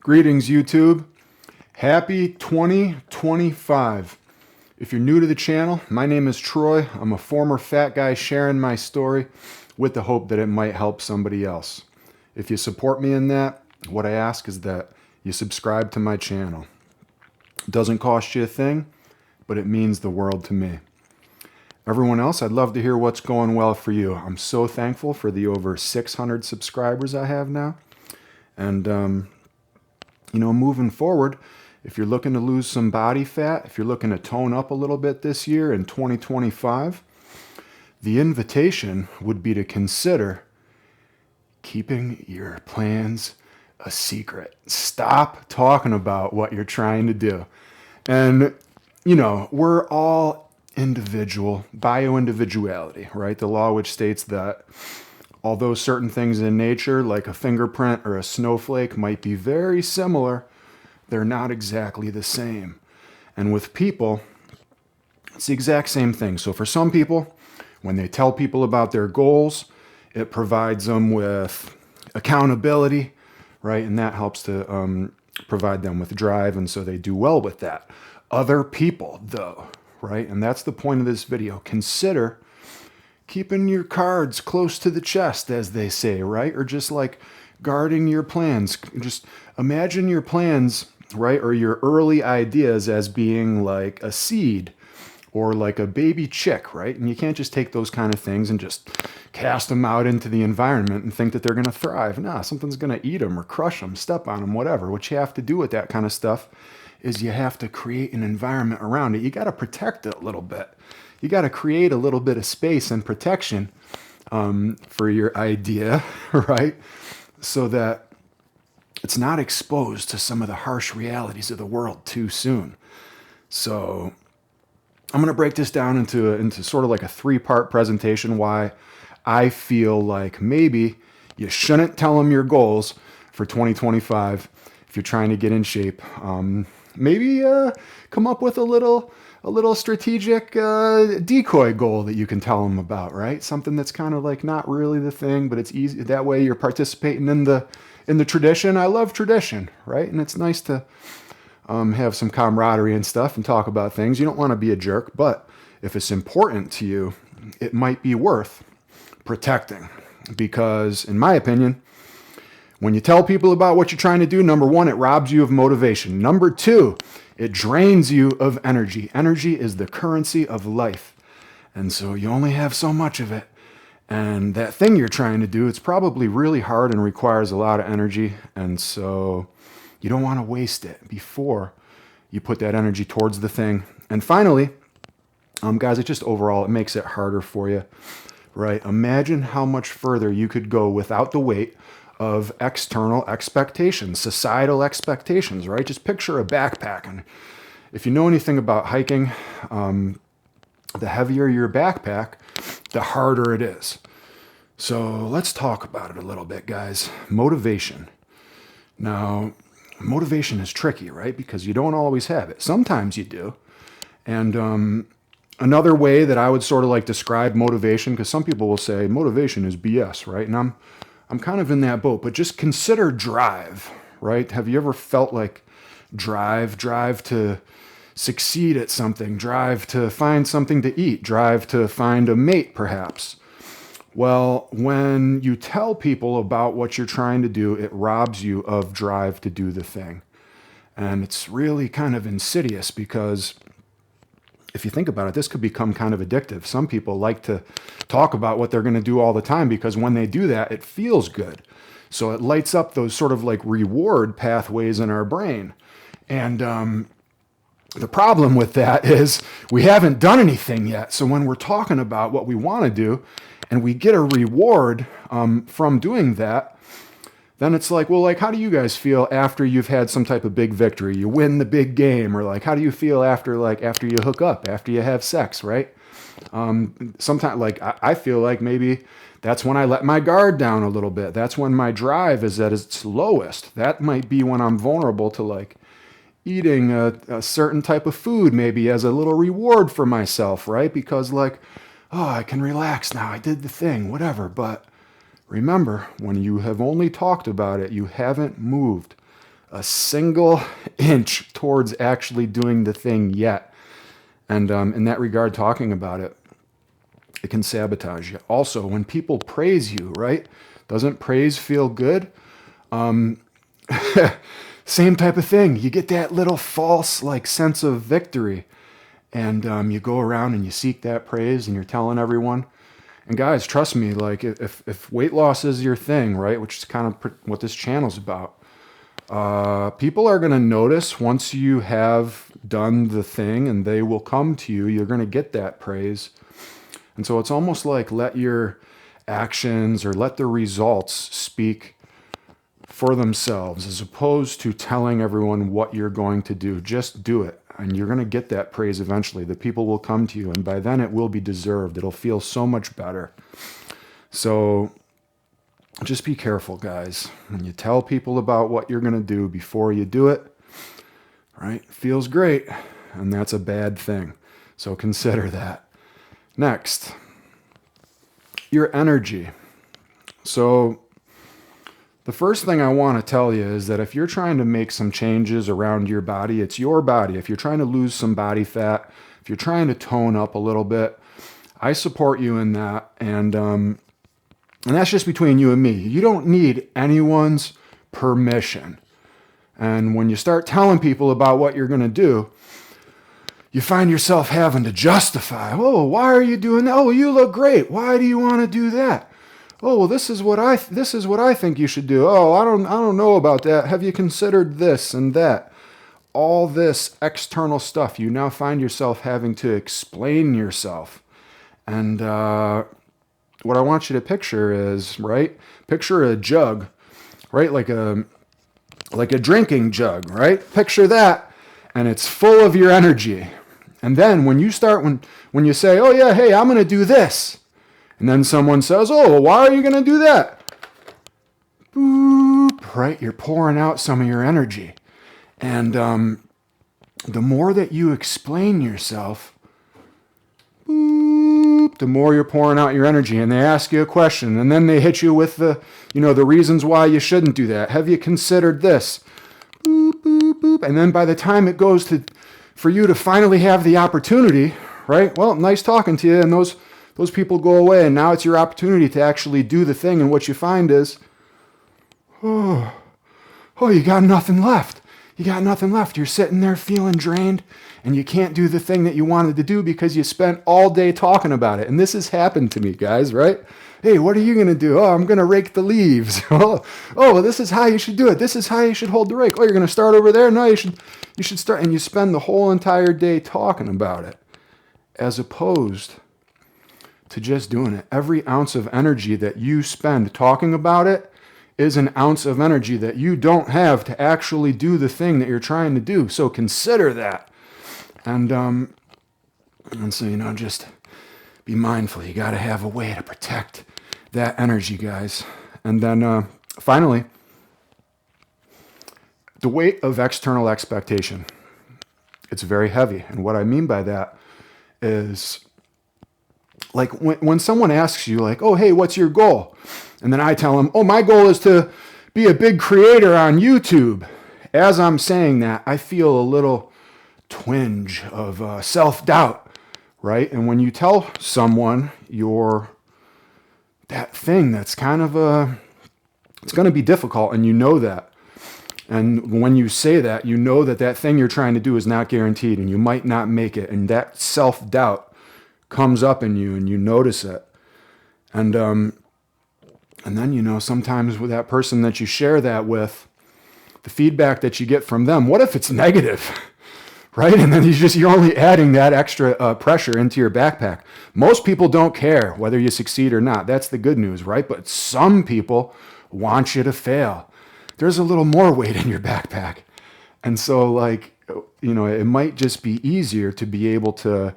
Greetings, YouTube. Happy 2025. If you're new to the channel, my name is Troy. I'm a former fat guy sharing my story with the hope that it might help somebody else. If you support me in that, what I ask is that you subscribe to my channel. It doesn't cost you a thing, but it means the world to me. Everyone else, I'd love to hear what's going well for you. I'm so thankful for the over 600 subscribers I have now. And moving forward, if you're looking to lose some body fat, if you're looking to tone up a little bit this year in 2025, the invitation would be to consider keeping your plans a secret. Stop talking about what you're trying to do. And, we're all individual, bio-individuality, right? The law which states that although certain things in nature, like a fingerprint or a snowflake, might be very similar, they're not exactly the same. And with people, it's the exact same thing. So for some people, when they tell people about their goals, it provides them with accountability, right? And that helps to provide them with drive, and so they do well with that. Other people, though, right? And that's the point of this video. Consider keeping your cards close to the chest, as they say, right? Or just like guarding your plans. Just imagine your plans, right? Or your early ideas as being like a seed or like a baby chick, right? And you can't just take those kind of things and just cast them out into the environment and think that they're going to thrive. Nah, something's going to eat them or crush them, step on them, whatever. What you have to do with that kind of stuff is you have to create an environment around it. You got to protect it a little bit. You got to create a little bit of space and protection for your idea, right? So that it's not exposed to some of the harsh realities of the world too soon. So I'm going to break this down into sort of like a three-part presentation why I feel like maybe you shouldn't tell them your goals for 2025 if you're trying to get in shape. Maybe come up with a little strategic decoy goal that you can tell them about, right? Something that's kind of like not really the thing, but it's easy. That way you're participating in the tradition. I love tradition, right? And it's nice to have some camaraderie and stuff and talk about things. You don't want to be a jerk, but if it's important to you, it might be worth protecting. Because in my opinion, when you tell people about what you're trying to do, number one, it robs you of motivation. Number two, it drains you of energy. Energy is the currency of life. And so you only have so much of it. And that thing you're trying to do, it's probably really hard and requires a lot of energy. And so you don't want to waste it before you put that energy towards the thing. And finally, guys, it just overall, it makes it harder for you, right? Imagine how much further you could go without the weight of external expectations, societal expectations, right? Just picture a backpack. And if you know anything about hiking, the heavier your backpack, the harder it is. So let's talk about it a little bit, guys. Motivation. Now, motivation is tricky, right? Because you don't always have it. Sometimes you do. And another way that I would sort of like describe motivation, because some people will say motivation is BS, right? And I'm kind of in that boat, but just consider drive, right? Have you ever felt like drive to succeed at something, drive to find something to eat, drive to find a mate, perhaps? Well, when you tell people about what you're trying to do, it robs you of drive to do the thing. And it's really kind of insidious because if you think about it, this could become kind of addictive. Some people like to talk about what they're going to do all the time because when they do that, it feels good. So it lights up those sort of like reward pathways in our brain. And the problem with that is we haven't done anything yet. So when we're talking about what we want to do and we get a reward from doing that, then it's like, well, like, how do you guys feel after you've had some type of big victory? You win the big game, or like, how do you feel after you hook up, after you have sex, right? Sometimes, like, I feel like maybe that's when I let my guard down a little bit. That's when my drive is at its lowest. That might be when I'm vulnerable to like eating a certain type of food, maybe as a little reward for myself, right? Because like, oh, I can relax now. I did the thing, whatever. But remember, when you have only talked about it, you haven't moved a single inch towards actually doing the thing yet. And in that regard, talking about it, it can sabotage you. Also, when people praise you, right? Doesn't praise feel good? Same type of thing. You get that little false like sense of victory. And you go around and you seek that praise and you're telling everyone. And guys, trust me, like if weight loss is your thing, right, which is kind of what this channel's about, people are going to notice once you have done the thing and they will come to you. You're going to get that praise. And so it's almost like let your actions or let the results speak for themselves as opposed to telling everyone what you're going to do. Just do it. And you're going to get that praise eventually. The people will come to you, and by then it will be deserved. It'll feel so much better. So just be careful, guys. When you tell people about what you're going to do before you do it, right? It feels great, and that's a bad thing. So consider that. Next, your energy. So the first thing I want to tell you is that if you're trying to make some changes around your body, it's your body. If you're trying to lose some body fat, if you're trying to tone up a little bit, I support you in that. And that's just between you and me. You don't need anyone's permission. And when you start telling people about what you're going to do, you find yourself having to justify. Oh, why are you doing that? Oh, you look great. Why do you want to do that? Oh, well, this is what I think you should do. Oh, I don't know about that. Have you considered this and that? All this external stuff. You now find yourself having to explain yourself. And what I want you to picture is, right? Picture a jug, right? Like a drinking jug, right? Picture that, and it's full of your energy. And then when you say, oh yeah, hey, I'm going to do this. And then someone says, oh, well, why are you going to do that? Boop, right? You're pouring out some of your energy. And the more that you explain yourself, boop, the more you're pouring out your energy. And they ask you a question, and then they hit you with the reasons why you shouldn't do that. Have you considered this? Boop, boop, boop. And then by the time it goes for you to finally have the opportunity, right? Well, nice talking to you, and those people go away, and now it's your opportunity to actually do the thing, and what you find is, oh, you got nothing left. You got nothing left. You're sitting there feeling drained, and you can't do the thing that you wanted to do because you spent all day talking about it. And this has happened to me, guys, right? Hey, what are you going to do? Oh, I'm going to rake the leaves. Oh, well, this is how you should do it. This is how you should hold the rake. Oh, you're going to start over there? No, you should start. And you spend the whole entire day talking about it as opposed to just doing it. Every ounce of energy that you spend talking about it is an ounce of energy that you don't have to actually do the thing that you're trying to do. So consider that. And so, just be mindful. You got to have a way to protect that energy, guys. And then finally, the weight of external expectation. It's very heavy. And what I mean by that is, like when someone asks you, like, oh, hey, what's your goal? And then I tell them, oh, my goal is to be a big creator on YouTube. As I'm saying that, I feel a little twinge of self-doubt, right? And when you tell someone that thing that's kind of it's going to be difficult, and you know that. And when you say that, you know that thing you're trying to do is not guaranteed, and you might not make it. And that self-doubt comes up in you, and you notice it. And then, sometimes with that person that you share that with, the feedback that you get from them, what if it's negative, right? And then you're only adding that extra pressure into your backpack. Most people don't care whether you succeed or not. That's the good news, right? But some people want you to fail. There's a little more weight in your backpack. And so, it might just be easier to be able to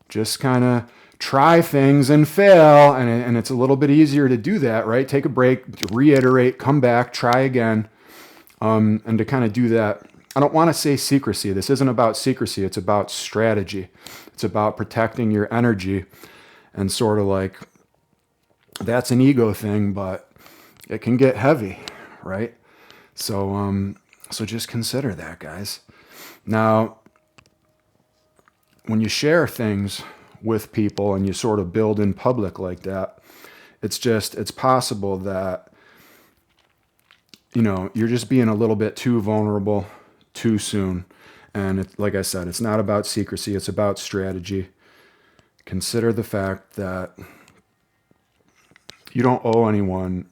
just kind of try things and fail, and it's a little bit easier to do that, right? Take a break, reiterate, come back, try again, and to kind of do that. I don't want to say secrecy. This isn't about secrecy. It's about strategy. It's about protecting your energy, and sort of like that's an ego thing, but it can get heavy, right? So So just consider that, guys. Now, when you share things with people and you sort of build in public like that, it's possible that, you're just being a little bit too vulnerable too soon. And like I said, it's not about secrecy, it's about strategy. Consider the fact that you don't owe anyone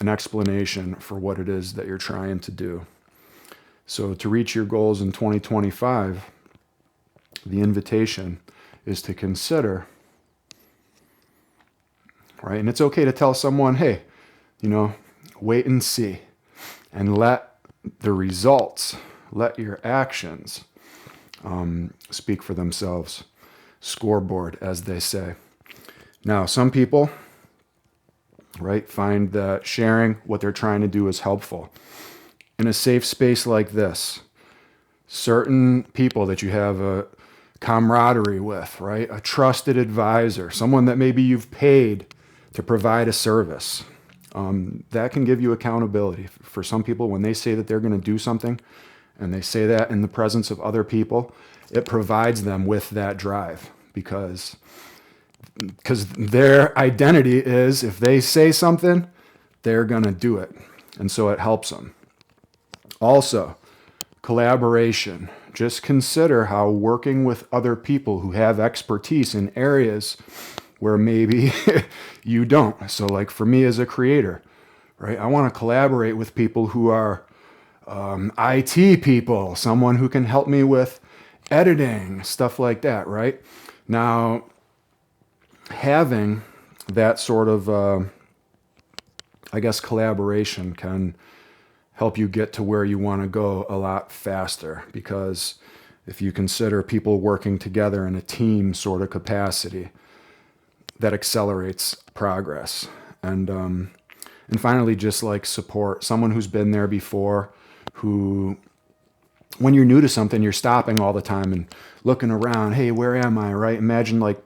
an explanation for what it is that you're trying to do. So to reach your goals in 2025, the invitation is to consider, right? And it's okay to tell someone, hey, wait and see, and let the results, let your actions speak for themselves. Scoreboard, as they say. Now, some people, right, find that sharing what they're trying to do is helpful. In a safe space like this, certain people that you have a camaraderie with, right, a trusted advisor, someone that maybe you've paid to provide a service, that can give you accountability. For some people, when they say that they're going to do something, and they say that in the presence of other people, it provides them with that drive, because their identity is, if they say something, they're going to do it. And so it helps them. Also, collaboration. Just consider how working with other people who have expertise in areas where maybe you don't. So like for me as a creator, right, I want to collaborate with people who are IT people, someone who can help me with editing, stuff like that, right? Now, having that sort of, collaboration can help you get to where you want to go a lot faster, because if you consider people working together in a team sort of capacity, that accelerates progress. And finally, just like support, someone who's been there before, who, when you're new to something, you're stopping all the time and looking around. Hey, where am I, right? Imagine like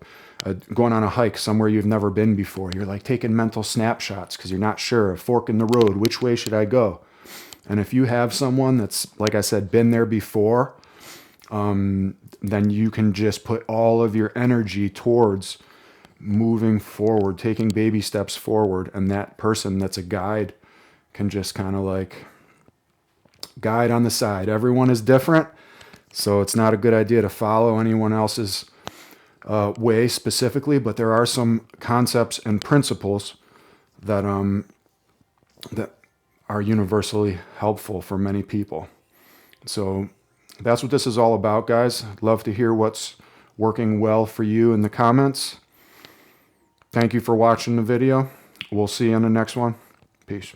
going on a hike somewhere you've never been before. You're like taking mental snapshots because you're not sure, a fork in the road, which way should I go? And if you have someone that's, like I said, been there before, then you can just put all of your energy towards moving forward, taking baby steps forward. And that person that's a guide can just kind of like guide on the side. Everyone is different, so it's not a good idea to follow anyone else's way specifically, but there are some concepts and principles that that are universally helpful for many people. So that's what this is all about, guys. I'd love to hear what's working well for you in the comments. Thank you for watching the video. We'll see you in the next one. Peace.